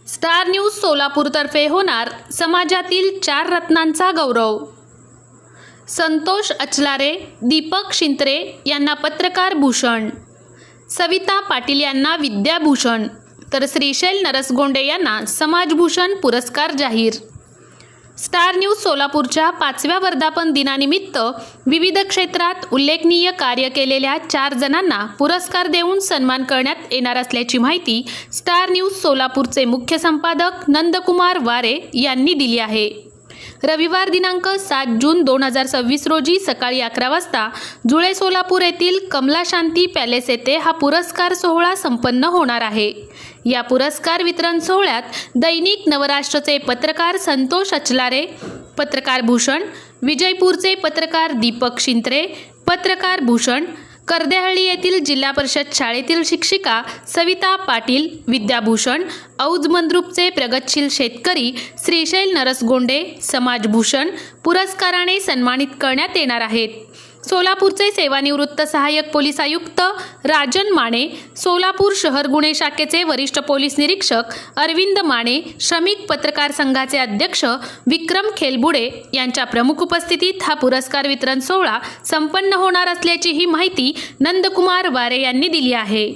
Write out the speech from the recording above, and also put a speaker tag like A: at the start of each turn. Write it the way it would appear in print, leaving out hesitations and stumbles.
A: Star news सोलापूरतर्फे होणार समाजातील 4 रत्नांचा गौरव। संतोष अचलारे, दीपक शिंत्रे यांना पत्रकार भूषण, सविता पाटील यांना विद्याभूषण, तर श्रीशैल नरसगोंडे यांना समाजभूषण पुरस्कार जाहीर। स्टार न्यूज सोलापूरच्या 5व्या वर्धापन दिनानिमित्त विविध क्षेत्रात उल्लेखनीय कार्य केलेल्या 4 जणांना पुरस्कार देऊन सन्मान करण्यात येणार असल्याची माहिती स्टार न्यूज सोलापूरचे मुख्य संपादक नंदकुमार वारे यांनी दिली आहे। रविवार दिनांक 7 जून 2026 रोजी सकाळी 11 वाजता जुळे सोलापूर येथील कमला शांती पॅलेस येथे हा पुरस्कार सोहळा संपन्न होणार आहे। या पुरस्कार वितरण सोहळ्यात दैनिक नवराष्ट्रचे पत्रकार संतोष अचलारे पत्रकार भूषण, विजयपूरचे पत्रकार दीपक शिंत्रे पत्रकार भूषण, कर्देहळ्ळी येथील जिल्हा परिषद शाळेतील शिक्षिका सविता पाटील विद्याभूषण, औज मंद्रुपचे प्रगतशील शेतकरी श्रीशैल नरसगोंडे समाजभूषण पुरस्काराने सन्मानित करण्यात येणार आहेत। सोलापूरचे सेवानिवृत्त सहाय्यक पोलीस आयुक्त राजन माने, सोलापूर शहर गुन्हे शाखेचे वरिष्ठ पोलीस निरीक्षक अरविंद माने, श्रमिक पत्रकार संघाचे अध्यक्ष विक्रम खेलबुडे यांच्या प्रमुख उपस्थितीत हा पुरस्कार वितरण सोहळा संपन्न होणार असल्याची ही माहिती नंदकुमार वारे यांनी दिली आहे।